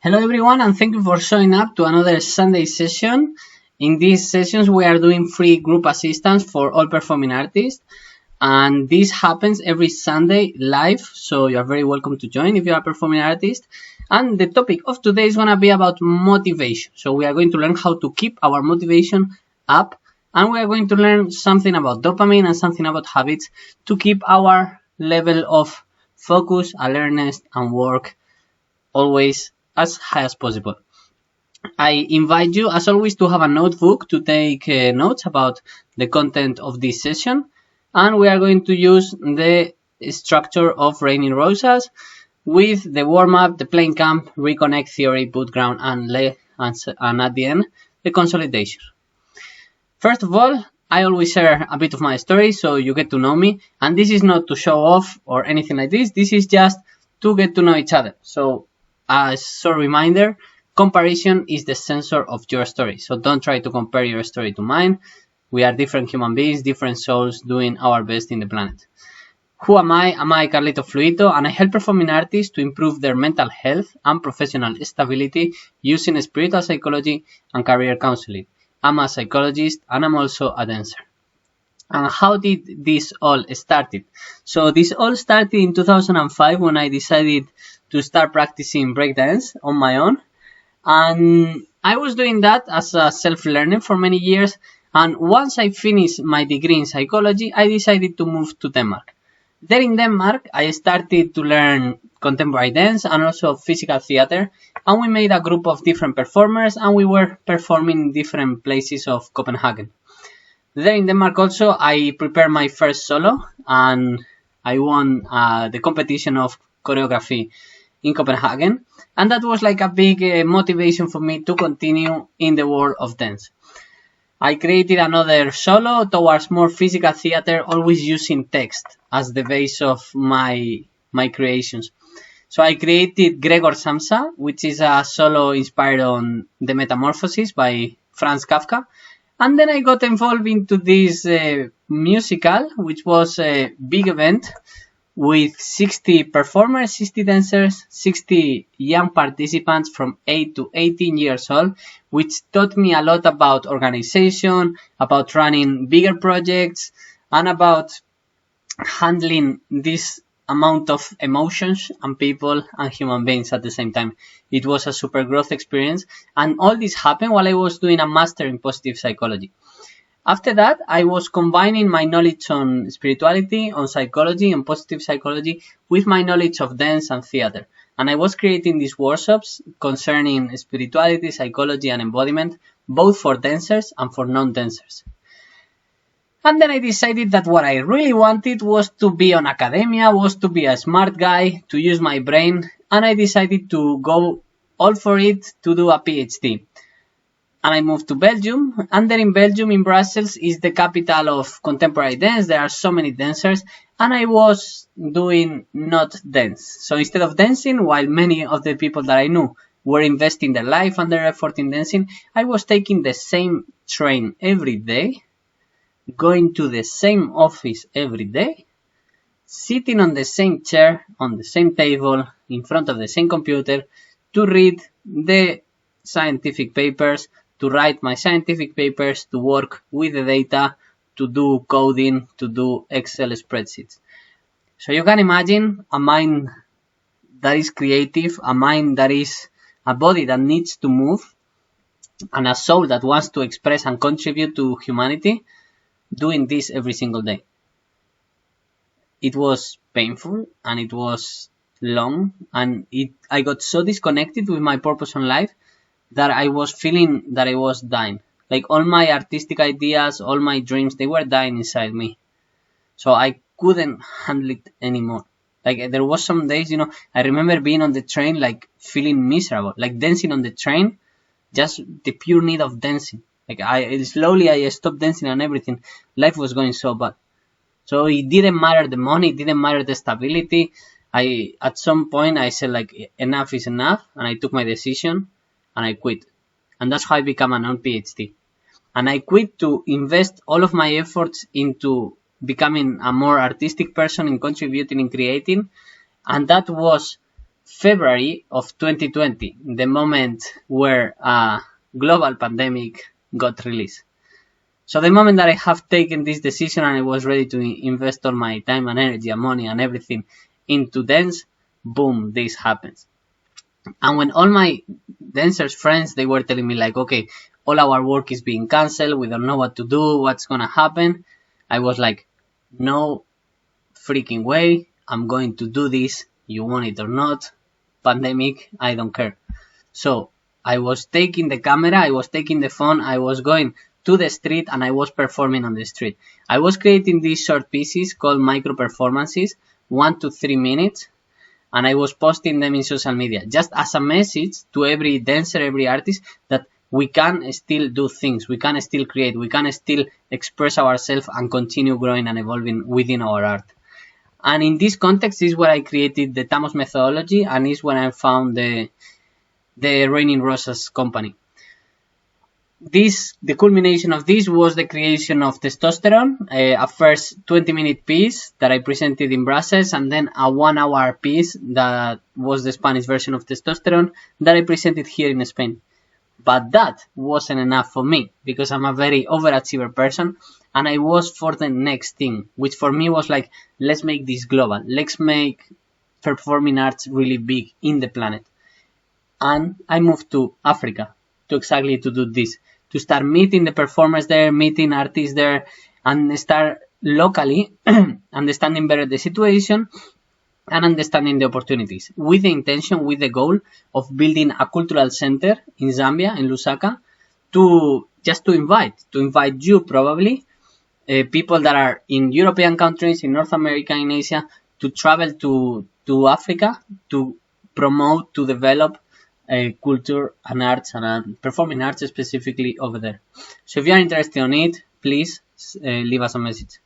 Hello everyone, and thank you for showing up to another Sunday session. In these sessions we are doing free group assistance for all performing artists, and this happens every Sunday live, so you are very welcome to join if you are a performing artist. And the topic of today is going to be about motivation. So we are going to learn how to keep our motivation up, and we are going to learn something about dopamine and something about habits to keep our level of focus, alertness and work always as high as possible. I invite you, as always, to have a notebook to take notes about the content of this session, and we are going to use the structure of Training Rosas with the warm-up, the playing camp, reconnect, theory, boot ground, and at the end, the consolidation. First of all, I always share a bit of my story so you get to know me, and this is not to show off or anything like this. This is just to get to know each other. So as a short reminder, comparison is the censor of your story. So don't try to compare your story to mine. We are different human beings, different souls doing our best in the planet. Who am I? Am I Carlito Fluito, and I help performing artists to improve their mental health and professional stability using spiritual psychology and career counseling. I'm a psychologist and I'm also a dancer. And how did this all started? So this all started in 2005 when I decided to start practicing breakdance on my own. And I was doing that as a self-learning for many years. And once I finished my degree in psychology, I decided to move to Denmark. There in Denmark, I started to learn contemporary dance and also physical theater. And we made a group of different performers and we were performing in different places of Copenhagen. There in Denmark also, I prepared my first solo and I won the competition of choreography in Copenhagen. And that was like a big motivation for me to continue in the world of dance. I created another solo towards more physical theater, always using text as the base of my creations. So I created Gregor Samsa, which is a solo inspired on The Metamorphosis by Franz Kafka. And then I got involved into this musical, which was a big event with 60 performers, 60 dancers, 60 young participants from 8 to 18 years old, which taught me a lot about organization, about running bigger projects, and about handling this amount of emotions and people and human beings at the same time. It was a super growth experience, and all this happened while I was doing a master in positive psychology. After that, I was combining my knowledge on spirituality, on psychology, and positive psychology with my knowledge of dance and theater. And I was creating these workshops concerning spirituality, psychology, and embodiment, both for dancers and for non-dancers. And then I decided that what I really wanted was to be on academia, was to be a smart guy, to use my brain, and I decided to go all for it to do a PhD. And I moved to Belgium, and there in Belgium, in Brussels, is the capital of contemporary dance. There are so many dancers, and I was doing not dance. So instead of dancing, while many of the people that I knew were investing their life and their effort in dancing, I was taking the same train every day, going to the same office every day, sitting on the same chair, on the same table, in front of the same computer, to read the scientific papers, to write my scientific papers, to work with the data, to do coding, to do Excel spreadsheets. So you can imagine a mind that is creative, a mind that is a body that needs to move, and a soul that wants to express and contribute to humanity, doing this every single day. It was painful and it was long, and I got so disconnected with my purpose in life that I was feeling that I was dying. Like all my artistic ideas, all my dreams, they were dying inside me. So I couldn't handle it anymore. Like there was some days, I remember being on the train, like feeling miserable, like dancing on the train, just the pure need of dancing. Like I stopped dancing and everything. Life was going so bad. So it didn't matter the money, it didn't matter the stability. At some point I said like enough is enough, and I took my decision. And I quit. And that's how I became a non-PhD. And I quit to invest all of my efforts into becoming a more artistic person, in contributing, in creating. And that was February of 2020, the moment where a global pandemic got released. So the moment that I have taken this decision and I was ready to invest all my time and energy and money and everything into dance, boom, this happens. And when all my dancers friends, they were telling me like, okay, all our work is being cancelled, we don't know what to do, what's gonna happen, I was like, no freaking way, I'm going to do this, you want it or not, pandemic, I don't care. So I was taking the camera, I was taking the phone, I was going to the street and I was performing on the street. I was creating these short pieces called micro performances, 1 to 3 minutes, and I was posting them in social media just as a message to every dancer, every artist, that we can still do things, we can still create, we can still express ourselves and continue growing and evolving within our art. And in this context is where I created the Tamos methodology, and is when I found the Training Ros company. The culmination of this was the creation of Testosterone, a first 20-minute piece that I presented in Brussels, and then a 1-hour piece that was the Spanish version of Testosterone that I presented here in Spain. But that wasn't enough for me, because I'm a very overachiever person, and I was for the next thing, which for me was like, let's make this global, let's make performing arts really big in the planet. And I moved to Africa to do this, to start meeting the performers there, meeting artists there, and start locally understanding better the situation and understanding the opportunities, with the intention, with the goal of building a cultural center in Zambia, in Lusaka, to invite you probably, people that are in European countries, in North America, in Asia, to travel to Africa, to promote, to develop culture and arts and performing arts specifically over there. So if you are interested in it, please leave us a message.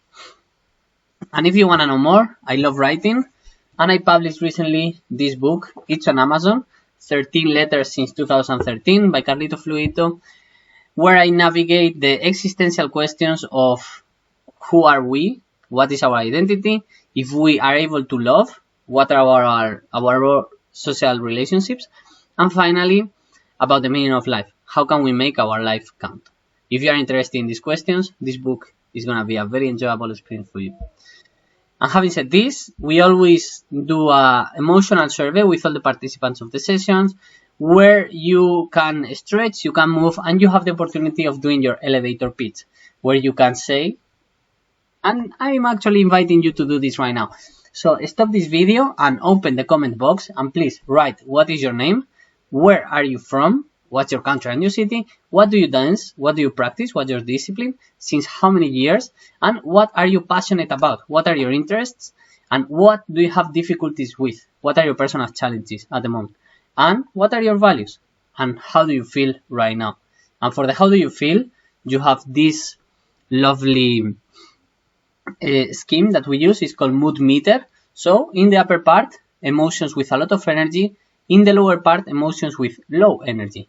And if you want to know more, I love writing, and I published recently this book. It's on Amazon, 13 Letters Since 2013 by Carlito Fluito, where I navigate the existential questions of who are we, what is our identity, if we are able to love, what are our social relationships, and finally, about the meaning of life. How can we make our life count? If you are interested in these questions, this book is going to be a very enjoyable experience for you. And having said this, we always do an emotional survey with all the participants of the sessions, where you can stretch, you can move, and you have the opportunity of doing your elevator pitch, where you can say, and I'm actually inviting you to do this right now. So stop this video and open the comment box, and please write what is your name, where are you from, what's your country and your city, what do you dance, what do you practice, what's your discipline, since how many years, and what are you passionate about, what are your interests, and what do you have difficulties with, what are your personal challenges at the moment, and what are your values, and how do you feel right now. And for the how do you feel, you have this lovely scheme that we use. Is called mood meter. So in the upper part, emotions with a lot of energy, in the lower part, emotions with low energy,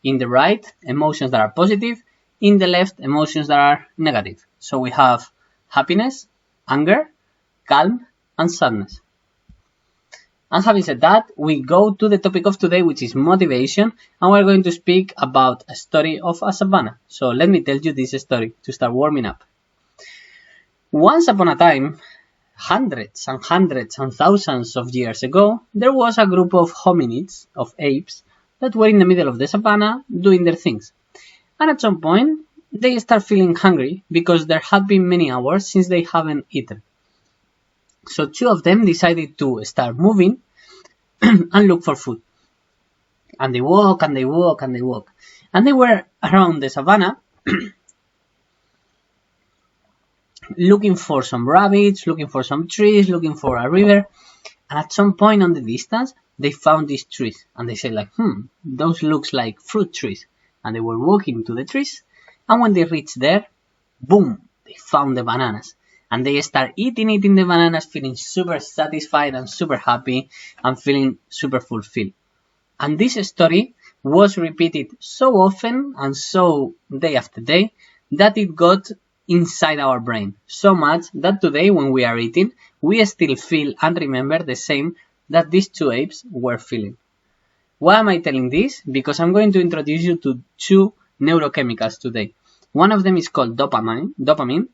in the right, emotions that are positive, in the left, emotions that are negative. So we have happiness, anger, calm, and sadness. And having said that, we go to the topic of today, which is motivation, and we're going to speak about a story of a savannah. So let me tell you this story to start warming up. Once upon a time, hundreds and hundreds and thousands of years ago, there was a group of hominids, of apes, that were in the middle of the savannah doing their things. And at some point, they start feeling hungry because there had been many hours since they haven't eaten. So two of them decided to start moving and look for food. And they walk and they walk and they walk. And they were around the savannah looking for some rabbits, looking for some trees, looking for a river. And at some point on the distance, they found these trees. And they said like, those looks like fruit trees. And they were walking to the trees. And when they reached there, boom, they found the bananas. And they start eating the bananas, feeling super satisfied and super happy and feeling super fulfilled. And this story was repeated so often and so day after day that it got inside our brain. So much that today when we are eating, we still feel and remember the same that these two apes were feeling. Why am I telling this? Because I'm going to introduce you to two neurochemicals today. One of them is called dopamine,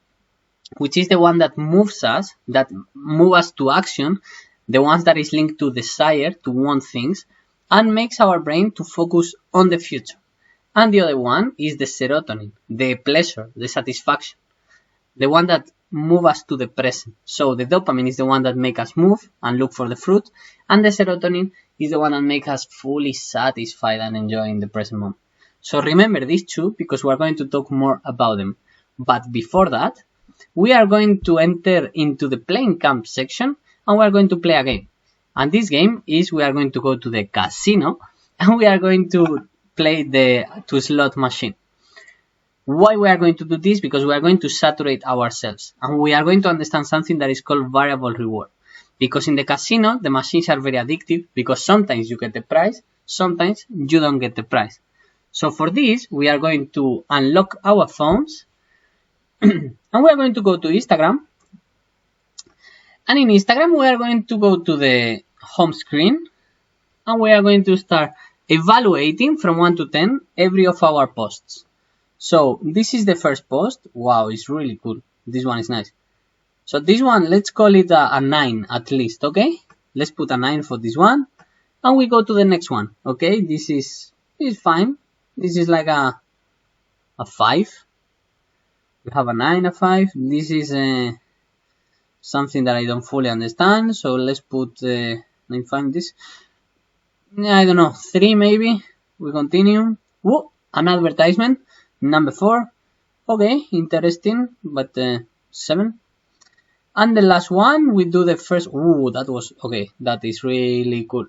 which is the one that moves us, to action, the ones that is linked to desire, to want things, and makes our brain to focus on the future. And the other one is the serotonin, the pleasure, the satisfaction, the one that moves us to the present. So the dopamine is the one that makes us move and look for the fruit, and the serotonin is the one that makes us fully satisfied and enjoying the present moment. So remember these two because we're going to talk more about them. But before that, we are going to enter into the playing camp section and we are going to play a game. And this game is we are going to go to the casino and we are going to play the slot machine. Why we are going to do this? Because we are going to saturate ourselves and we are going to understand something that is called variable reward. Because in the casino, the machines are very addictive because sometimes you get the prize, sometimes you don't get the prize. So for this, we are going to unlock our phones and we are going to go to Instagram. And in Instagram, we are going to go to the home screen and we are going to start evaluating from 1 to 10 every of our posts. So this is the first post. Wow, it's really cool. This one is nice. So this one, let's call it a 9 at least, okay? Let's put a 9 for this one. And we go to the next one, okay? This is fine. This is like a 5. We have a 9, a 5. This is something that I don't fully understand. So let's put, let me find this. I don't know, 3 maybe. We continue. Whoa, an advertisement. Number 4. Okay, interesting, but 7. And the last one, we do the first. Ooh, that was okay. That is really cool.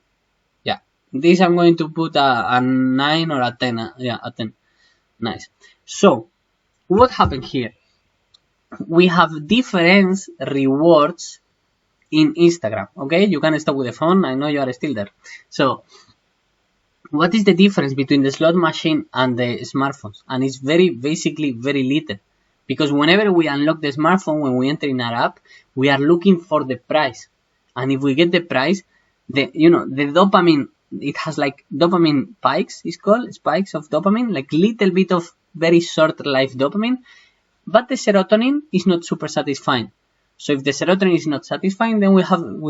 Yeah, this I'm going to put a 9 or a 10. Yeah, a 10. Nice. So, what happened here? We have different rewards in Instagram. Okay, you can stop with the phone. I know you are still there. So, what is the difference between the slot machine and the smartphones? And it's basically very little. Because whenever we unlock the smartphone, when we enter in our app, we are looking for the prize. And if we get the prize, the dopamine, it has like dopamine spikes, it's called, spikes of dopamine, like little bit of very short life dopamine. But the serotonin is not super satisfying. So if the serotonin is not satisfying, then we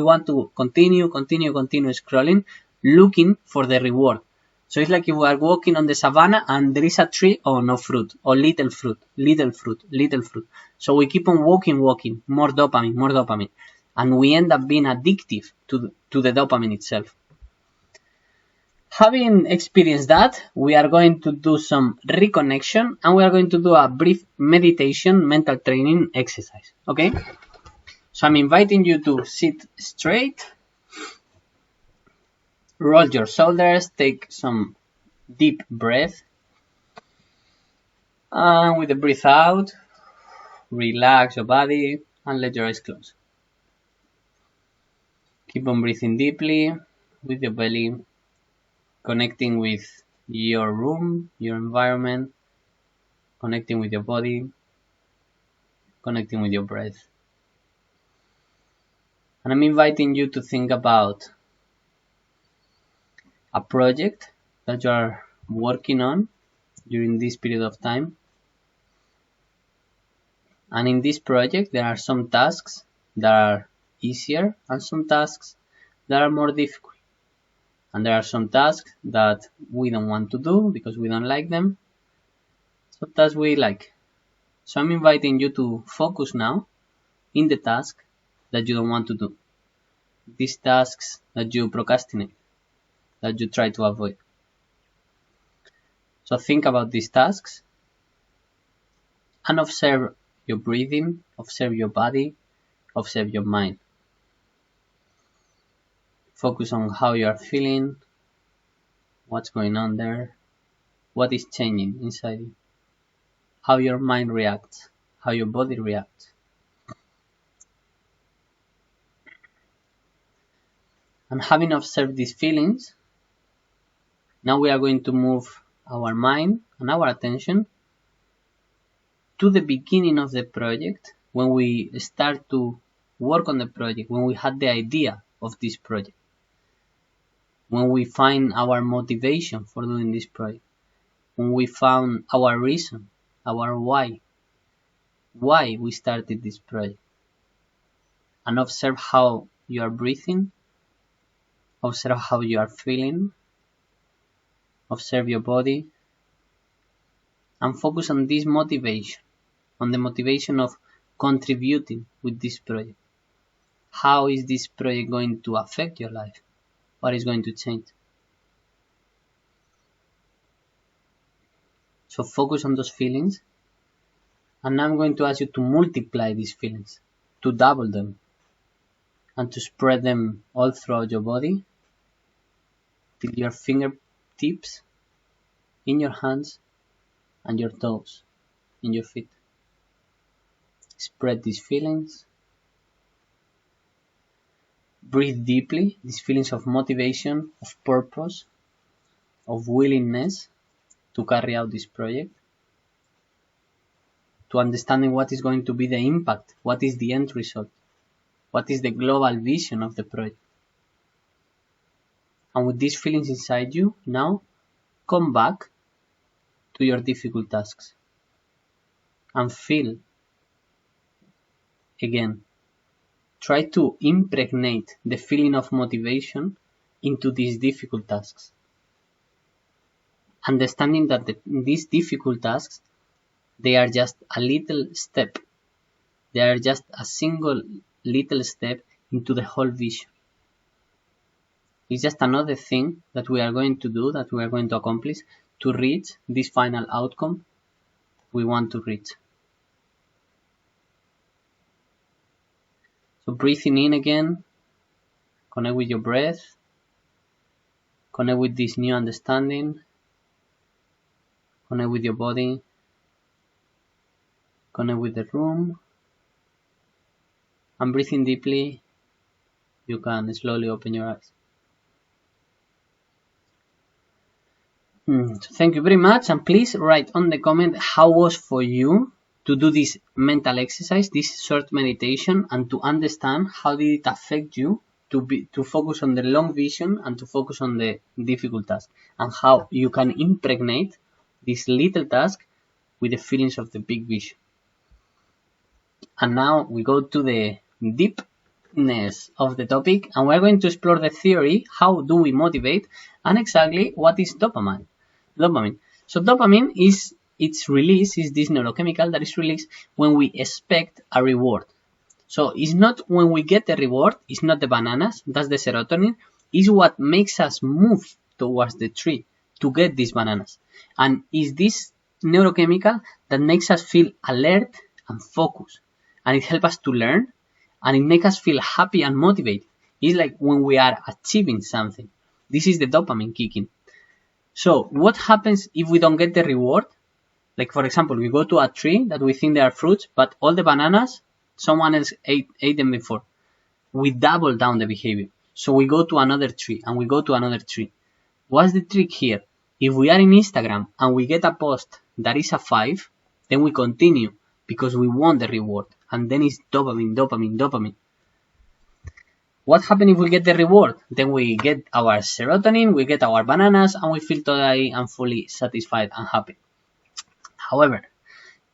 want to continue scrolling, looking for the reward. So it's like if we are walking on the savannah and there is a tree, oh, no fruit, or little fruit. So we keep on walking, more dopamine. And we end up being addictive to the dopamine itself. Having experienced that, we are going to do some reconnection and we are going to do a brief meditation mental training exercise. Okay? So I'm inviting you to sit straight. Roll your shoulders, take some deep breath. And with the breath out, relax your body and let your eyes close. Keep on breathing deeply with your belly, connecting with your room, your environment, connecting with your body, connecting with your breath. And I'm inviting you to think about a project that you are working on during this period of time. And in this project, there are some tasks that are easier and some tasks that are more difficult. And there are some tasks that we don't want to do because we don't like them. Some tasks we like. So I'm inviting you to focus now in the task that you don't want to do. These tasks that you procrastinate, that you try to avoid. So think about these tasks and observe your breathing, observe your body, observe your mind. Focus on how you are feeling, what's going on there, what is changing inside you, how your mind reacts, how your body reacts. And having observed these feelings, now we are going to move our mind and our attention to the beginning of the project, when we start to work on the project, when we had the idea of this project. when we find our motivation for doing this project, when we found our reason, our why we started this project. And observe how you are breathing, observe how you are feeling, observe your body, and focus on this motivation, on the motivation of contributing with this project. How is this project going to affect your life? What is going to change? So focus on those feelings, and now I'm going to ask you to multiply these feelings, to double them, and to spread them all throughout your body till your fingertips, in your hands, and your toes, in your feet. Spread these feelings. Breathe deeply, these feelings of motivation, of purpose, of willingness to carry out this project, to understanding what is going to be the impact, what is the end result, what is the global vision of the project. And with these feelings inside you, now come back to your difficult tasks and feel again. Try to impregnate the feeling of motivation into these difficult tasks. Understanding that these difficult tasks, they are just a little step. They are just a single little step into the whole vision. It's just another thing that we are going to do, that we are going to accomplish to reach this final outcome we want to reach. So breathing in again, connect with your breath, connect with this new understanding, connect with your body, connect with the room, and breathing deeply, you can slowly open your eyes. So thank you very much, and please write on the comment how was for you to do this mental exercise, this short meditation, and to understand how did it affect you to focus on the long vision and to focus on the difficult task, and how you can impregnate this little task with the feelings of the big vision. And now we go to the deepness of the topic, and we're going to explore the theory, how do we motivate, and exactly what is dopamine. So dopamine is its release is this neurochemical that is released when we expect a reward. So it's not when we get the reward, it's not the bananas, that's the serotonin, it's what makes us move towards the tree to get these bananas. And it's this neurochemical that makes us feel alert and focused. And it helps us to learn, and it makes us feel happy and motivated. It's like when we are achieving something. This is the dopamine kicking. So what happens if we don't get the reward? Like for example, we go to a tree that we think they are fruits, but all the bananas, someone else ate them before. We double down the behavior. So we go to another tree and we go to another tree. What's the trick here? If we are in Instagram and we get a post that is a 5, then we continue because we want the reward. And then it's dopamine. What happens if we get the reward? Then we get our serotonin, we get our bananas, and we feel totally and fully satisfied and happy. However,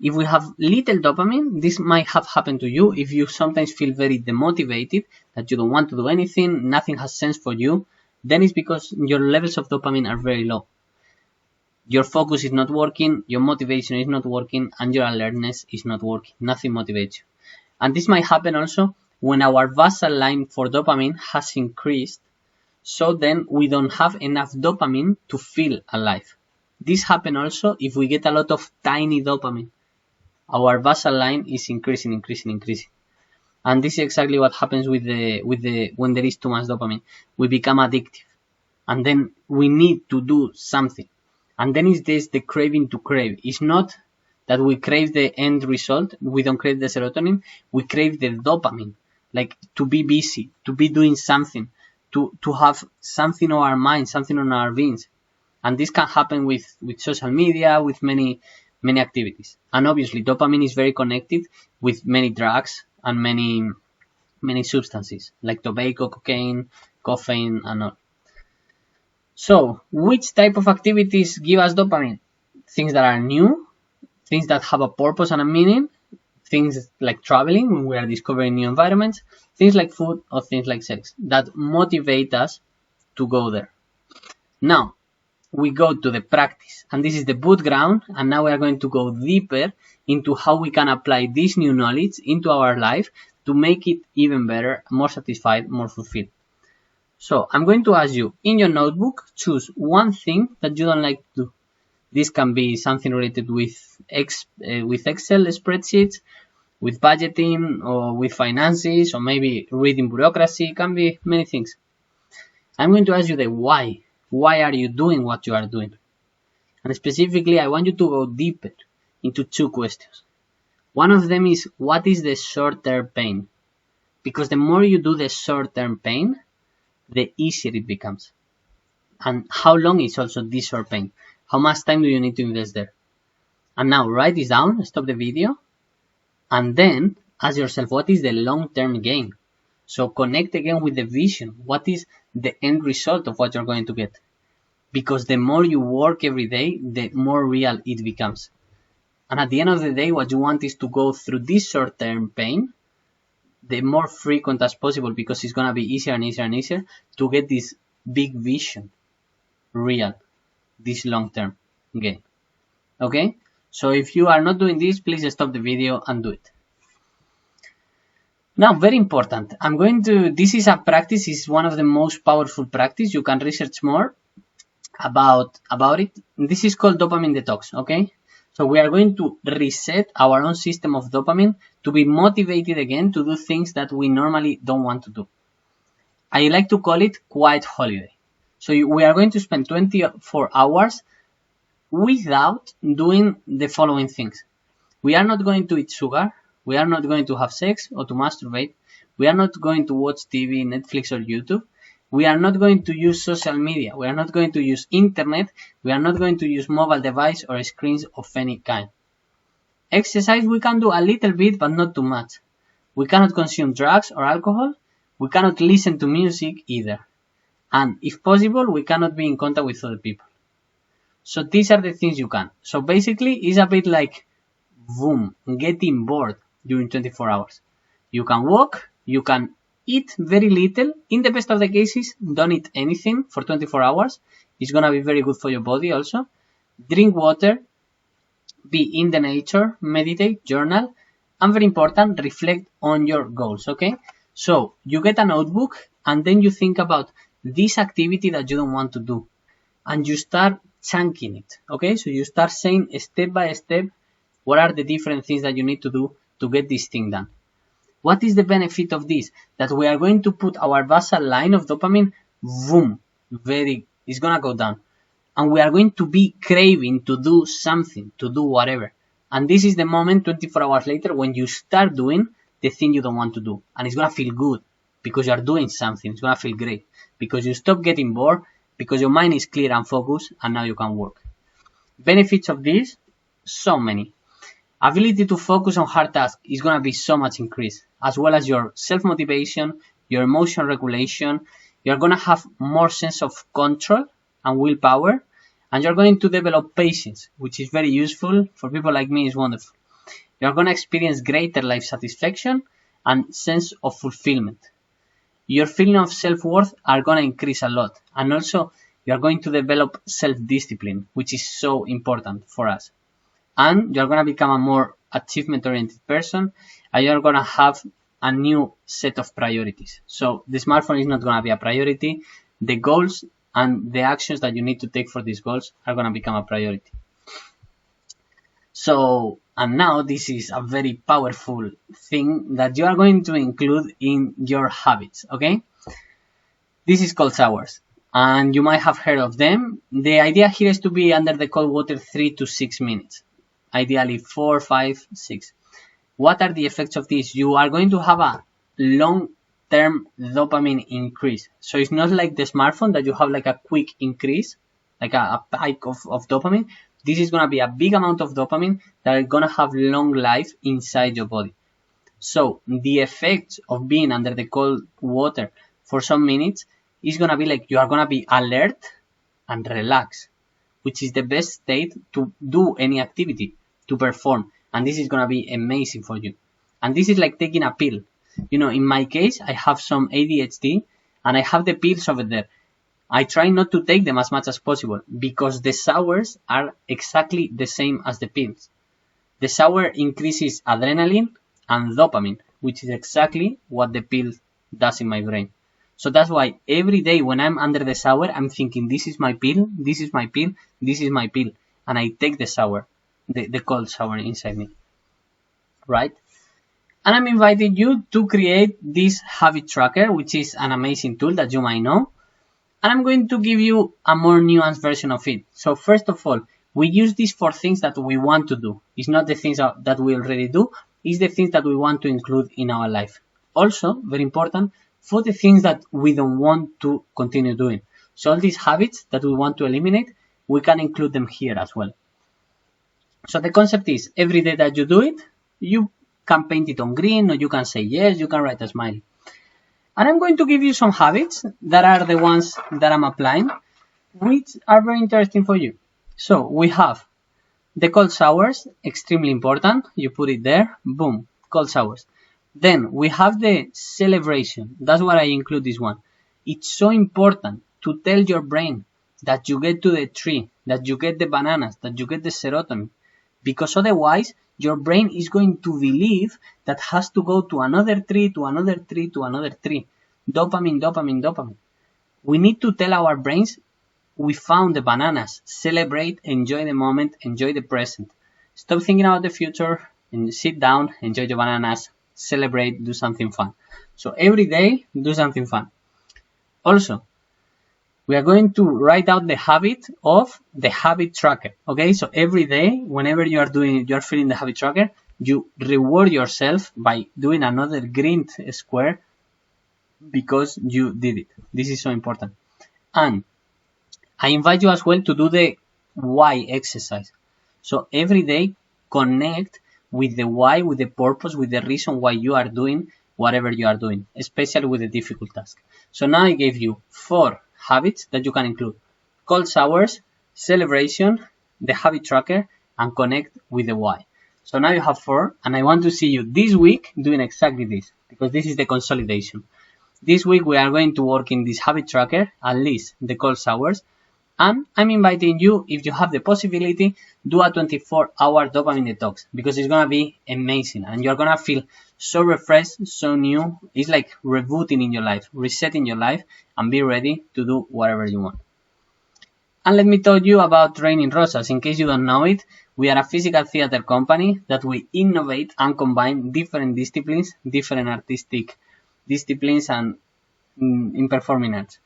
if we have little dopamine, this might have happened to you if you sometimes feel very demotivated, that you don't want to do anything, nothing has sense for you, then it's because your levels of dopamine are very low. Your focus is not working, your motivation is not working, and your alertness is not working. Nothing motivates you. And this might happen also when our basal line for dopamine has increased, so then we don't have enough dopamine to feel alive. This happens also if we get a lot of tiny dopamine. Our basal line is increasing. And this is exactly what happens with when there is too much dopamine. We become addictive. And then we need to do something. And then is this the craving to crave. It's not that we crave the end result. We don't crave the serotonin. We crave the dopamine. Like to be busy, to be doing something, to have something on our mind, something on our beings. And this can happen with social media, with many activities. And obviously, dopamine is very connected with many drugs and many substances, like tobacco, cocaine, caffeine, and all. So, which type of activities give us dopamine? Things that are new, things that have a purpose and a meaning, things like traveling when we are discovering new environments, things like food, or things like sex that motivate us to go there. Now, we go to the practice, and this is the boot ground, and now we are going to go deeper into how we can apply this new knowledge into our life to make it even better, more satisfied, more fulfilled. So I'm going to ask you, in your notebook, choose one thing that you don't like to do. This can be something related with Excel spreadsheets, with budgeting, or with finances, or maybe reading bureaucracy. It can be many things. I'm going to ask you the why. Why are you doing what you are doing? And specifically, I want you to go deeper into two questions. One of them is, what is the short-term pain? Because the more you do the short-term pain, the easier it becomes. And how long is also this short pain? How much time do you need to invest there? And now write this down, stop the video, and then ask yourself, what is the long-term gain? So connect again with the vision. What is the end result of what you're going to get? Because the more you work every day, the more real it becomes. And at the end of the day, what you want is to go through this short-term pain, the more frequent as possible, because it's going to be easier and easier and easier to get this big vision, real, this long-term gain. Okay? So if you are not doing this, please stop the video and do it. Now, very important. This is a practice, is one of the most powerful practice. You can research more about it. This is called dopamine detox, okay? So we are going to reset our own system of dopamine to be motivated again to do things that we normally don't want to do. I like to call it quiet holiday. So we are going to spend 24 hours without doing the following things. We are not going to eat sugar. We are not going to have sex or to masturbate. We are not going to watch TV, Netflix, or YouTube. We are not going to use social media. We are not going to use internet. We are not going to use mobile device or screens of any kind. Exercise we can do a little bit, but not too much. We cannot consume drugs or alcohol. We cannot listen to music either. And if possible, we cannot be in contact with other people. So these are the things you can. So basically, it's a bit like, boom, getting bored during 24 hours. You can walk, you can eat very little. In the best of the cases, don't eat anything for 24 hours. It's going to be very good for your body also. Drink water, be in the nature, meditate, journal, and very important, reflect on your goals, okay? So you get a notebook and then you think about this activity that you don't want to do and you start chunking it, okay? So you start saying step by step, what are the different things that you need to do to get this thing done? What is the benefit of this? That we are going to put our basal line of dopamine, boom, it's going to go down. And we are going to be craving to do something, to do whatever. And this is the moment 24 hours later when you start doing the thing you don't want to do. And it's going to feel good because you are doing something. It's going to feel great because you stop getting bored, because your mind is clear and focused, and now you can work. Benefits of this, so many. Ability to focus on hard tasks is going to be so much increased, as well as your self-motivation, your emotion regulation. You're going to have more sense of control and willpower, and you're going to develop patience, which is very useful for people like me. It's wonderful. You're going to experience greater life satisfaction and sense of fulfillment. Your feeling of self-worth are going to increase a lot, and also you're going to develop self-discipline, which is so important for us. And you're going to become a more achievement-oriented person, and you're going to have a new set of priorities. So the smartphone is not going to be a priority. The goals and the actions that you need to take for these goals are going to become a priority. So, and now this is a very powerful thing that you are going to include in your habits, okay? This is cold showers, and you might have heard of them. The idea here is to be under the cold water 3 to 6 minutes. Ideally 4, 5, 6. What are the effects of this? You are going to have a long-term dopamine increase. So it's not like the smartphone that you have like a quick increase, like a spike of dopamine. This is going to be a big amount of dopamine that are going to have long life inside your body. So the effects of being under the cold water for some minutes is going to be like you are going to be alert, and relax, which is the best state to do any activity, to perform. And this is going to be amazing for you. And this is like taking a pill. You know, in my case, I have some ADHD and I have the pills over there. I try not to take them as much as possible because the sours are exactly the same as the pills. The sour increases adrenaline and dopamine, which is exactly what the pill does in my brain. So that's why every day when I'm under the sour, I'm thinking, this is my pill, this is my pill, this is my pill. And I take the sour, the cold sour inside me, right? And I'm inviting you to create this habit tracker, which is an amazing tool that you might know. And I'm going to give you a more nuanced version of it. So first of all, we use this for things that we want to do. It's not the things that we already do. It's the things that we want to include in our life. Also, very important, for the things that we don't want to continue doing. So all these habits that we want to eliminate, we can include them here as well. So the concept is, every day that you do it, you can paint it on green, or you can say yes, you can write a smiley. And I'm going to give you some habits that are the ones that I'm applying, which are very interesting for you. So we have the cold showers, extremely important. You put it there, boom, cold showers. Then we have the celebration. That's why I include this one. It's so important to tell your brain that you get to the tree, that you get the bananas, that you get the serotonin. Because otherwise, your brain is going to believe that has to go to another tree, to another tree, to another tree. Dopamine, dopamine, dopamine. We need to tell our brains, we found the bananas. Celebrate, enjoy the moment, enjoy the present. Stop thinking about the future and sit down, enjoy the bananas, celebrate, do something fun. So every day, do something fun. Also, we are going to write out the habit of the habit tracker. Okay, so every day, whenever you are filling the habit tracker, you reward yourself by doing another green square because you did it. This is so important. And I invite you as well to do the why exercise. So every day, connect with the why, with the purpose, with the reason why you are doing whatever you are doing, especially with the difficult task. So now I gave you 4 habits that you can include: cold showers, celebration, the habit tracker, and connect with the why. So now you have 4, and I want to see you this week doing exactly this, because this is the consolidation. This week we are going to work in this habit tracker, at least the cold showers, and I'm inviting you, if you have the possibility, do a 24-hour dopamine detox, because it's going to be amazing, and you're going to feel so refreshed, so new. It's like rebooting in your life, resetting your life, and be ready to do whatever you want. And let me tell you about Training Rosas. In case you don't know it, we are a physical theater company that we innovate and combine different disciplines, different artistic disciplines, and in performing arts.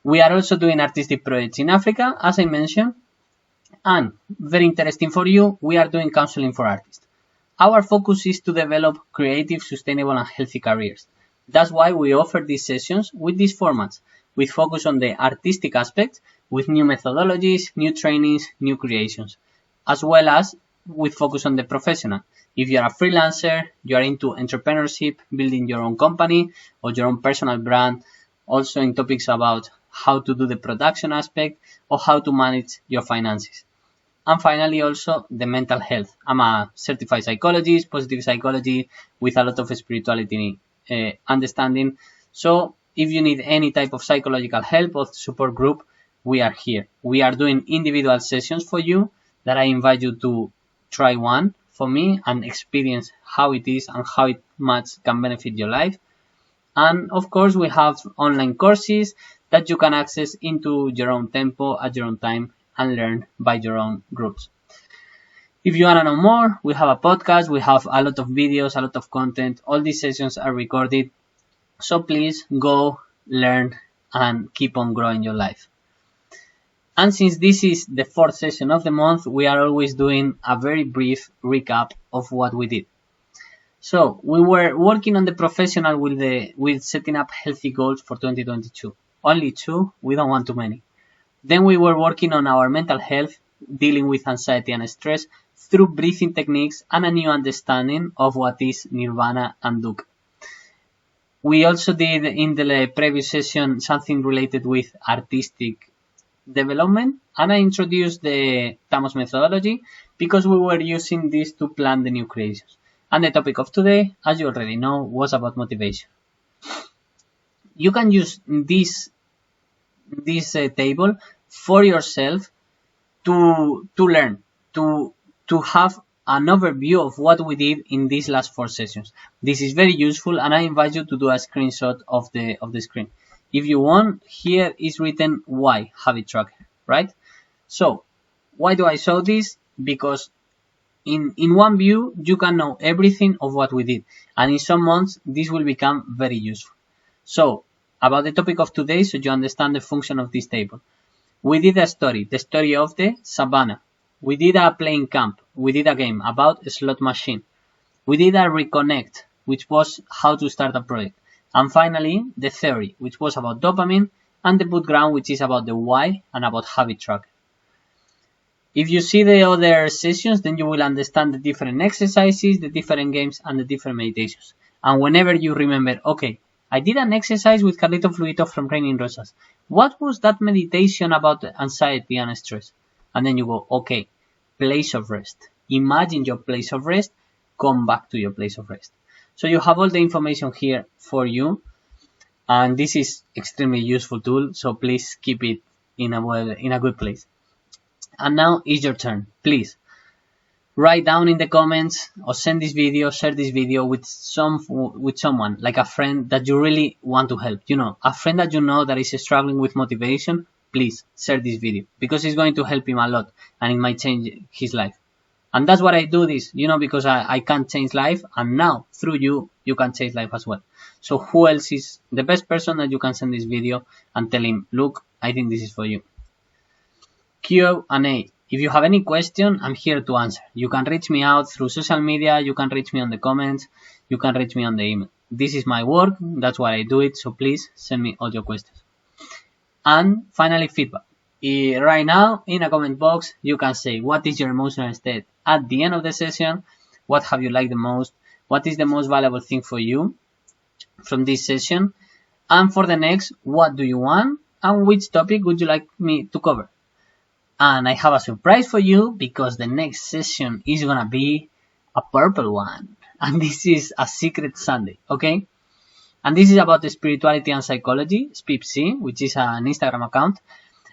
We are also doing artistic projects in Africa, as I mentioned, and very interesting for you, we are doing counseling for artists. Our focus is to develop creative, sustainable, and healthy careers. That's why we offer these sessions with these formats, with focus on the artistic aspects, with new methodologies, new trainings, new creations, as well as with focus on the professional. If you're a freelancer, you are into entrepreneurship, building your own company or your own personal brand, also in topics about how to do the production aspect or how to manage your finances. And finally, also the mental health. I'm a certified psychologist, positive psychology, with a lot of spirituality understanding. So if you need any type of psychological help or support group, we are here. We are doing individual sessions for you that I invite you to try one for me and experience how it is and how it much can benefit your life. And of course, we have online courses that you can access into your own tempo at your own time and learn by your own groups. If you want to know more, we have a podcast, we have a lot of videos, a lot of content. All these sessions are recorded. So please go, learn, and keep on growing your life. And since this is the 4th session of the month, we are always doing a very brief recap of what we did. So we were working on the professional with setting up healthy goals for 2022. Only 2, we don't want too many. Then we were working on our mental health, dealing with anxiety and stress through breathing techniques and a new understanding of what is nirvana and dukkha. We also did in the previous session something related with artistic development, and I introduced the Tamos methodology because we were using this to plan the new creations. And the topic of today, as you already know, was about motivation. You can use this table for yourself to learn, to have an overview of what we did in these last 4 sessions. This is very useful, and I invite you to do a screenshot of the screen. If you want, here is written why habit tracker, right? So why do I show this? Because in one view you can know everything of what we did, and in some months this will become very useful. So about the topic of today, so you understand the function of this table. We did a story, the story of the savannah. We did a playing camp. We did a game about a slot machine. We did a reconnect, which was how to start a project. And finally, the theory, which was about dopamine, and the boot ground, which is about the why and about habit tracker. If you see the other sessions, then you will understand the different exercises, the different games, and the different meditations. And whenever you remember, okay, I did an exercise with Carlito Fluito from Training Rosas. What was that meditation about anxiety and stress? And then you go, okay, place of rest. Imagine your place of rest. Come back to your place of rest. So you have all the information here for you. And this is extremely useful tool. So please keep it in a good place. And now is your turn. Please write down in the comments or send this video, share this video with someone, like a friend that you really want to help. You know, a friend that you know that is struggling with motivation. Please share this video because it's going to help him a lot and it might change his life. And that's what I do this, you know, because I can't change life, and now through you can change life as well. So who else is the best person that you can send this video and tell him, look, I think this is for you. Q&A. If you have any question, I'm here to answer. You can reach me out through social media, you can reach me on the comments, you can reach me on the email. This is my work, that's why I do it, so please send me all your questions. And finally, feedback. Right now, in a comment box, you can say what is your emotional state at the end of the session, what have you liked the most, what is the most valuable thing for you from this session, and for the next, what do you want, and which topic would you like me to cover. And I have a surprise for you because the next session is gonna be a purple one, and this is a secret Sunday, okay? And this is about the spirituality and psychology, SPIPC, which is an Instagram account.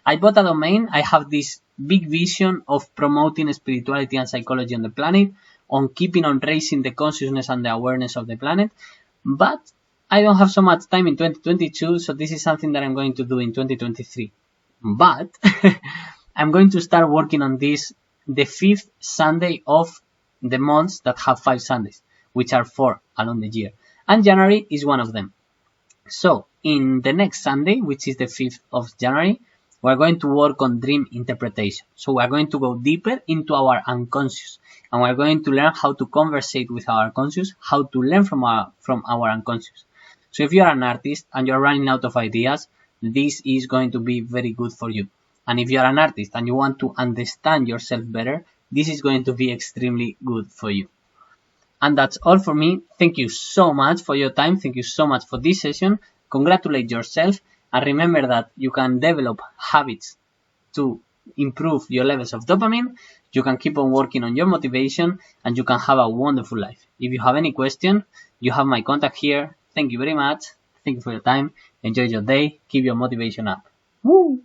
I bought a domain. I have this big vision of promoting spirituality and psychology on the planet, on keeping on raising the consciousness and the awareness of the planet. But I don't have so much time in 2022, so this is something that I'm going to do in 2023. But I'm going to start working on this the 5th Sunday of the months that have 5 Sundays, which are 4 along the year. And January is one of them. So in the next Sunday, which is the 5th of January, we're going to work on dream interpretation. So we're going to go deeper into our unconscious, and we're going to learn how to conversate with our conscious, how to learn from our unconscious. So if you're an artist and you're running out of ideas, this is going to be very good for you. And if you're an artist and you want to understand yourself better, this is going to be extremely good for you. And that's all for me. Thank you so much for your time. Thank you so much for this session. Congratulate yourself. And remember that you can develop habits to improve your levels of dopamine. You can keep on working on your motivation, and you can have a wonderful life. If you have any question, you have my contact here. Thank you very much. Thank you for your time. Enjoy your day. Keep your motivation up. Woo!